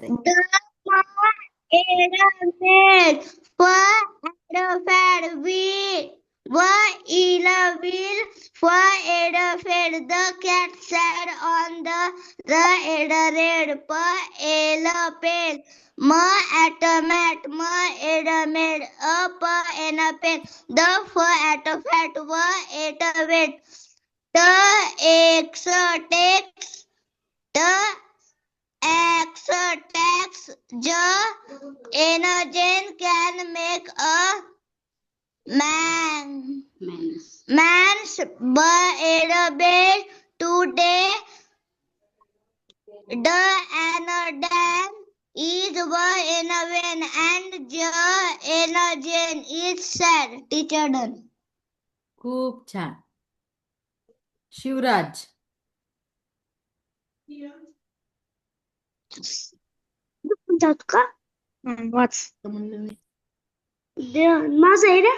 The made fed we were will fed the cat sat on the read pale ma at a mat ma made up in a pen the at a fat at a wet the x takes the X tax the engine can make a man's bed today. The anodan is in a vein and the engine is sad. Teacher done. खूप छान. शिवराज. का watch माझं आहे ना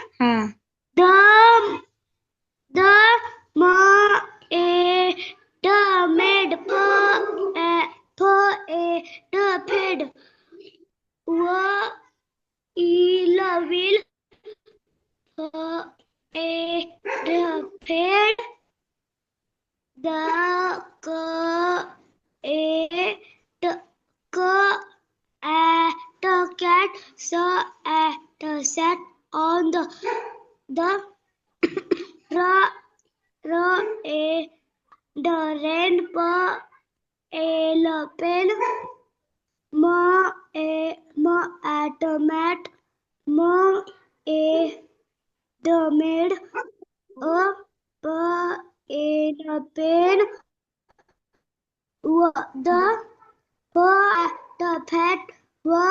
the made fed will fed the cat sat on the rain pen ma at a mat the made in a pen the fat the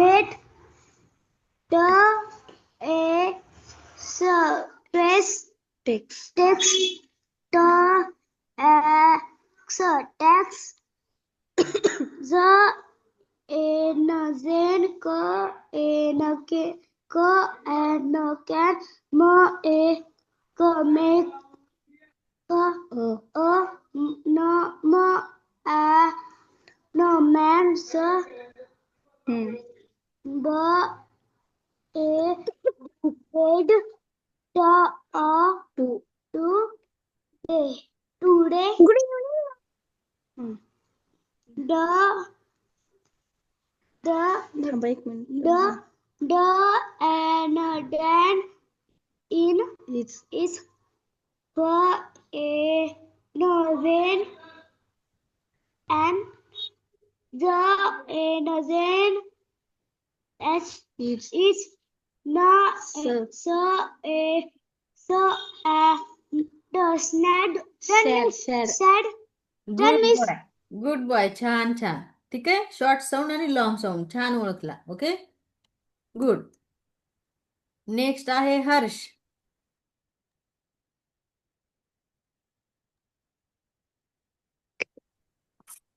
weight the stress takes the tax the engine can make no man's but paid today the anodan is for a novel and the anodan is not sad. Good boy. छान छान. ठीक आहे. Short sound आणि long sound छान ओळखला. Okay good. Next आहे हर्ष.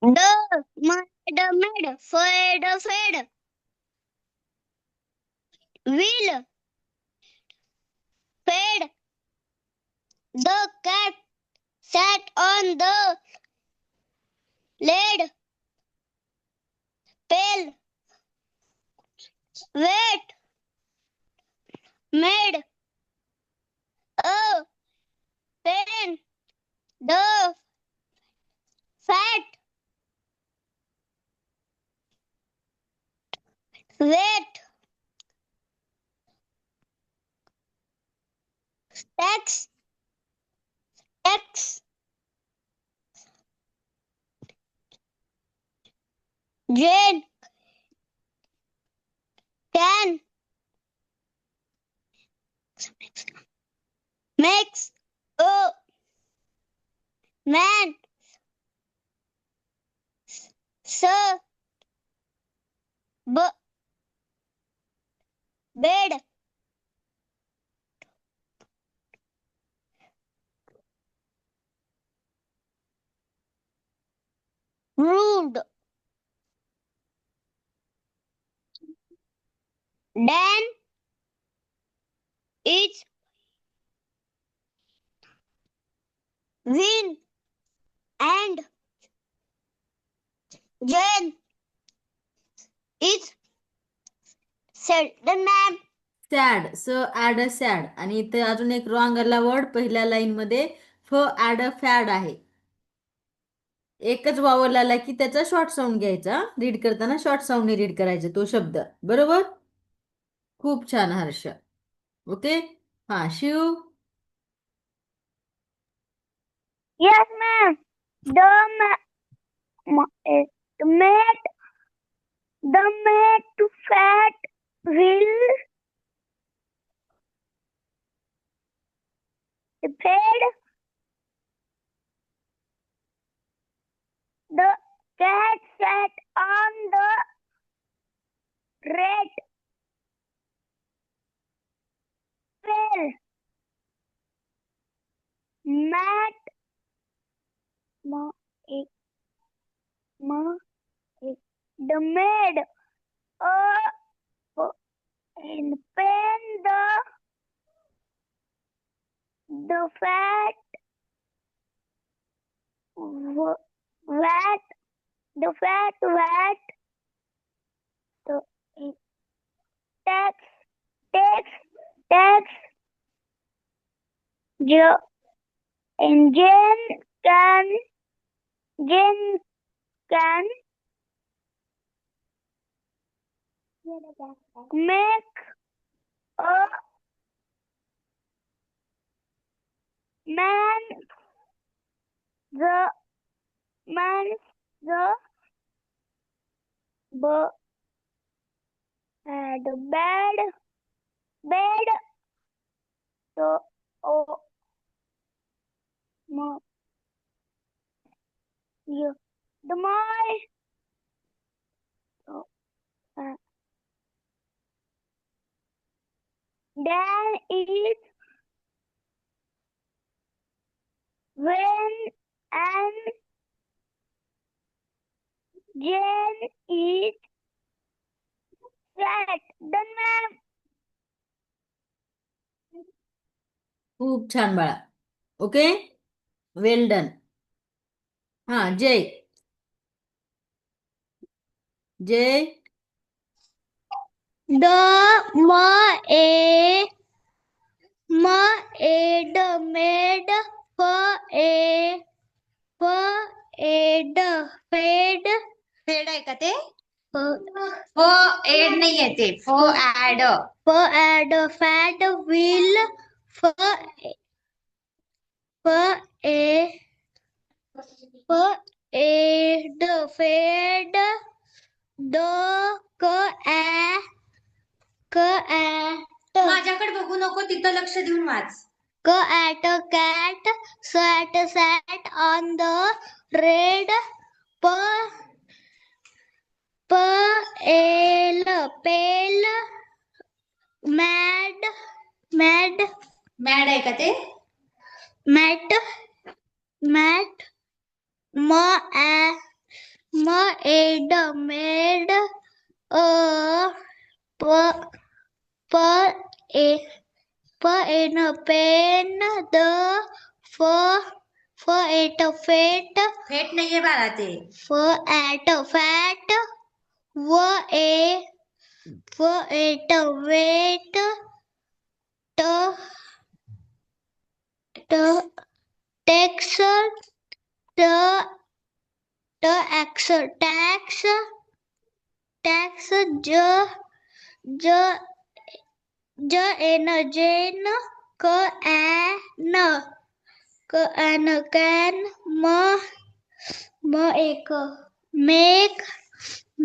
The made fed will fed the cat sat on the lead pail wet made a pen the fat wet tax Jane can makes a man bed rude Dan is win and Jane is sad. The man sad. स add a sad. आणि इथे अजून एक wrong आला word पहिल्या line मध्ये. फ add a fad आहे. एकच वावल आला की त्याचा शॉर्ट साऊंड घ्यायचा. रीड करताना शॉर्ट साऊंडने रीड करायचा तो शब्द. बरोबर. खूप छान हर्ष. ओके. हा Shiv. Yes, ma'am. The mate fat will fed the cat sat on the red well. Matt ma, eh, ma, eh, the maid and pen the fat vat the fat vat the tax and Jane can make a man the bed the oh no you the my Dan is when and Jane is sad. Done, ma'am. खूप छान बाळा. Okay. Well done. हा जय. जय. The maid made fed आहे का ते? Add नाही आहे ते. फॅड will fed the माझ्याकडे बघू नको, तिथं लक्ष देऊन watch. cat sat on the red pale mad mad आहे का ते? mat maid made a in a pen the at a fat फेट नाहीये बाळा ते. at a fat at a weight tax in a Jane can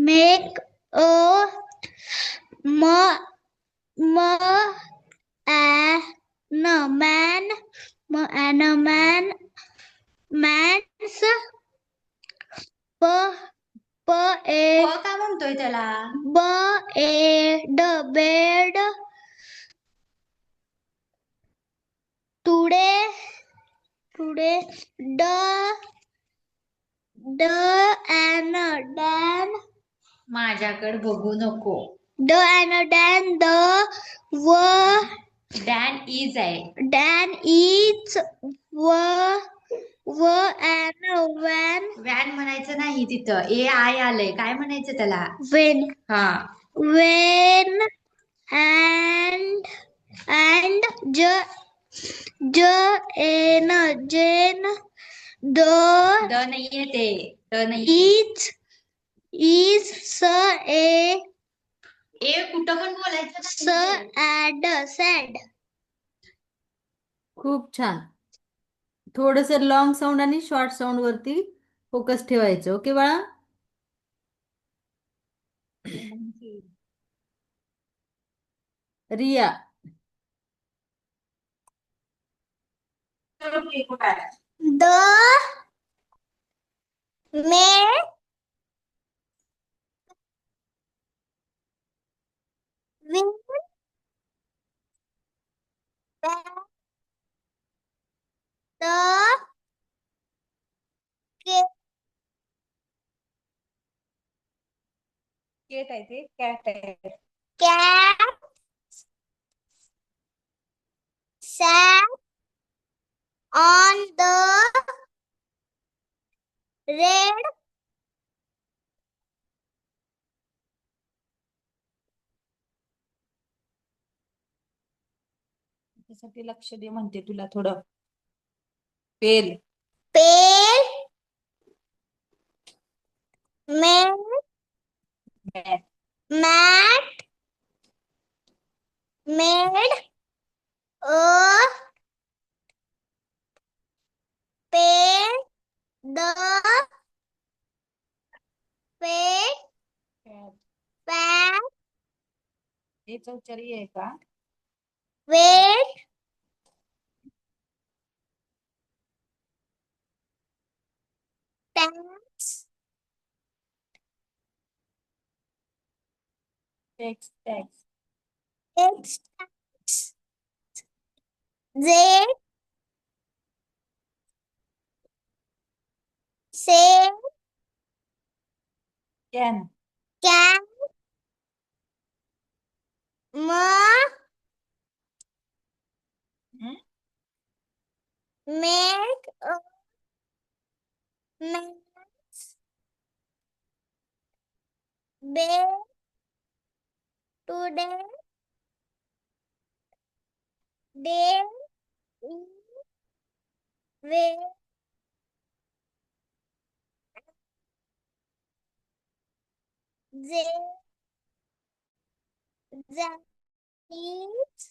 make a man's का म्हणतोय त्याला? bed today the and Dan माझ्याकडे बघू नको. Dan the डॅन इज आहे. Dan eats व्हॅन म्हणायचं नाही तिथं ए आय आलंय काय म्हणायचं त्याला when हा when and Jane the the नाहीये ते द नाहीये is a ए कुठं पण बोलायचं नाही. said खूप छान. थोडस लॉंग साऊंड आणि शॉर्ट साऊंड वरती फोकस ठेवायचं. ओके बाळा. रिया. the man will the केट आहे ते कॅट आहे cat sat on the red त्यासाठी लक्ष दे म्हणते तुला थोडं पेल pale man mat made a paid the paid pan हे चौचरी आहे का wait thanks text text X they say can can make a man's bed today they will they that is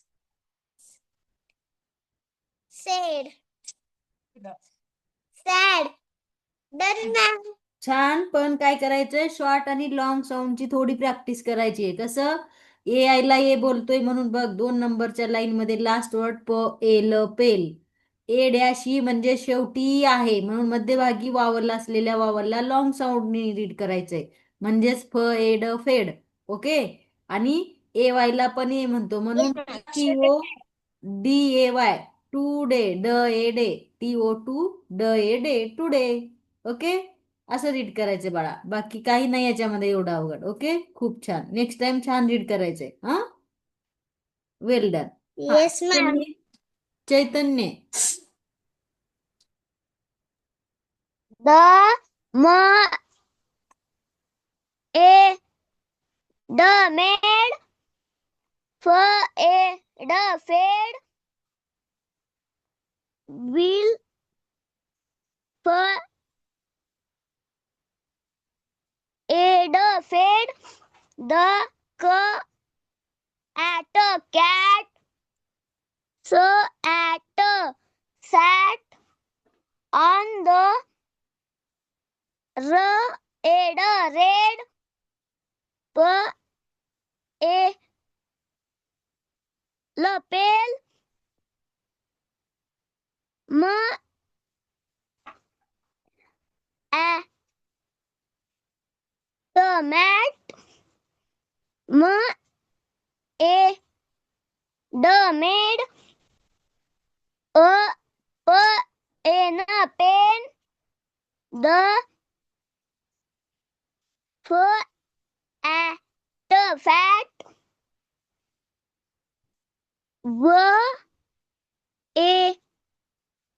said sad done ma'am छान. पण काय करायचंय, short आणि long साऊंडची थोडी practice करायची आहे. कसं, ए आयला ए बोलतोय म्हणून बघ 2 नंबरच्या लाईन मध्ये लास्ट वर्ड प L pale. A dash E म्हणजे शेवटी आहे म्हणून मध्यभागी वावरला असलेल्या वावरला लॉंग साऊंडने रीड करायचंय. म्हणजेच फ एड फेड. ओके. आणि ए वायला पण ए म्हणतो म्हणून T O D A Y today D A day T O to D A day today. Okay. असं रीड करायचं बाळा. बाकी काही नाही याच्यामध्ये एवढं अवघड. ओके. खूप छान. नेक्स्ट टाइम छान रीड करायचंय. हा, well done. yes ma'am Chaitanya. the a the made for a the fed will for a the fed the at a cat so at a sat on the red a lapel a the mat a the maid a in a pen the at the fat a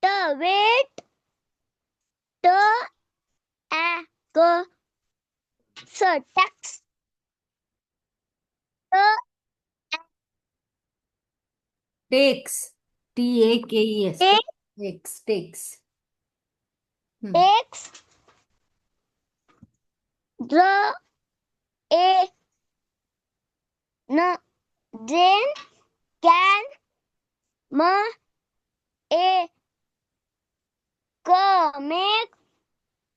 the weight a g s tax t takes, TAKES, Take. Takes takes. x dr a n jane can m a k make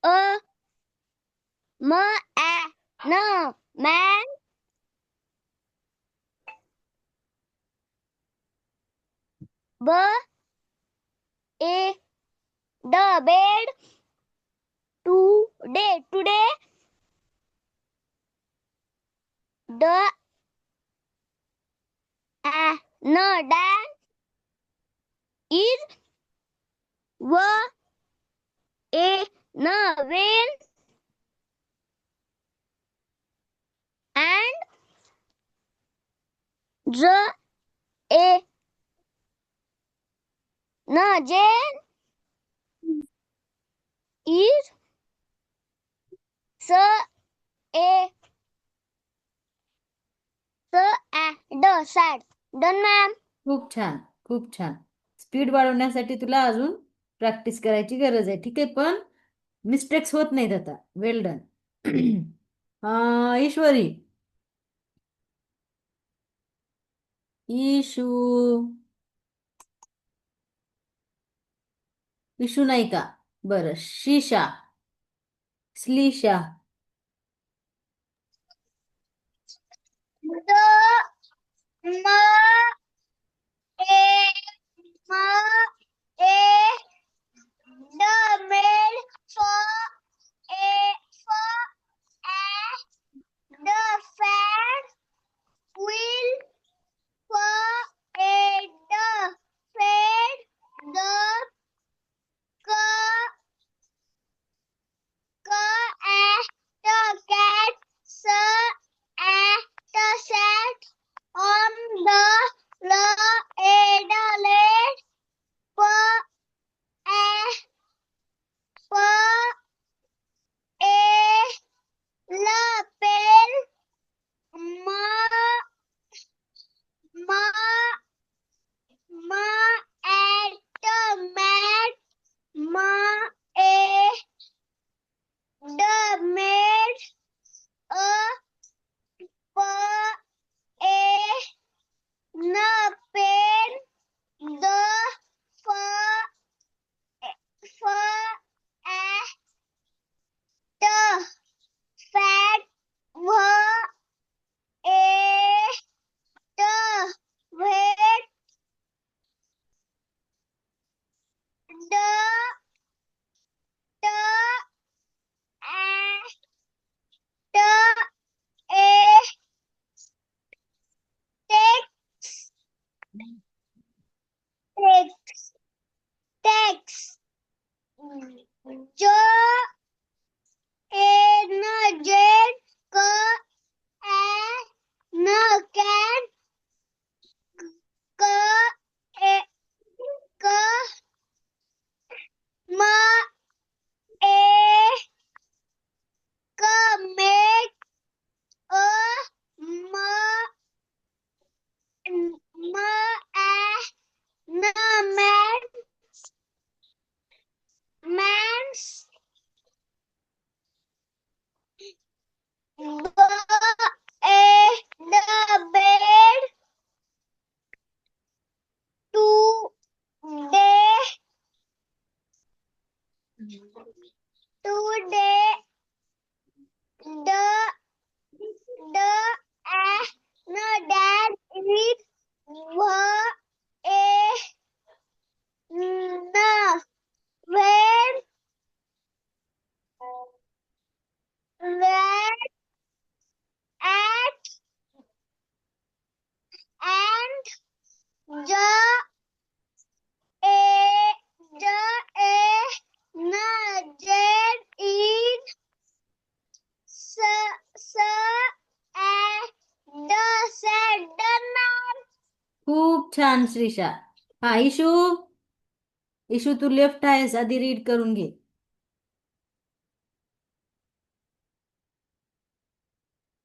a m a n man b a the bed today the no dan is w a no when and z a no jane is s a the sad done ma'am. खूप छान, खूप छान. Speed वाढवण्यासाठी तुला अजून practice करायची गरज आहे. ठीक आहे, पण मिस्टेक्स होत नाहीत आता. Well done. ईश्वरी. इशू. इशू नाही का? बरं. शीशा. श्लीषा. The ma a the maid for the fan will for the fan the car the cat the sat on the lid for la pen ma ma ma at the mat ma a the maid a for na pen the for the fat were the weight the text जो न Z क न can क क म ए क make a म म न man man's the bed today the no dad is were a no when at and no jet is the said man. खूप छान श्रीषा. हा इशू. इशू तू लेफ्ट आहेस, आधी रीड करून घे.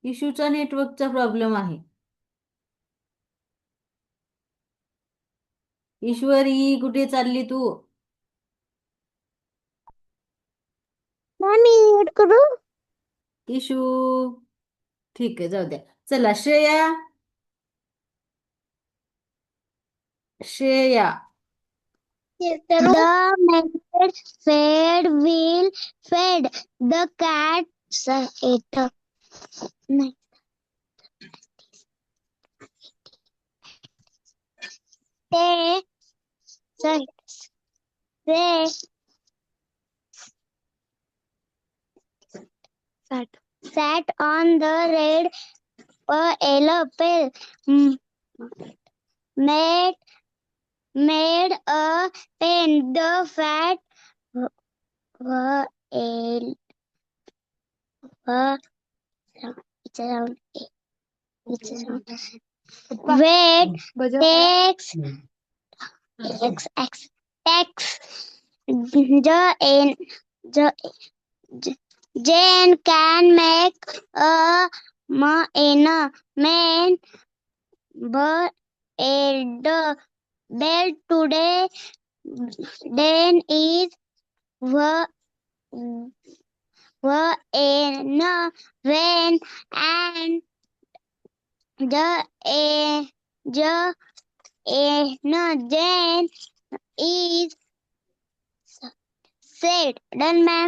इशूचा नेटवर्कचा प्रॉब्लेम आहे. ईश्वरी कुठे चालली तू? मम्मी ऍड करू. इशू ठीक आहे, जाऊ द्या. चला Shreya. Shreya The maid fed will fed the cat ate. नाही. They they sat on the red yellow pill. Made a pen. The fat were it's around wait takes X Jane can make a man but a bell today. Then is were in rain and the Jane is said. Done, ma'am.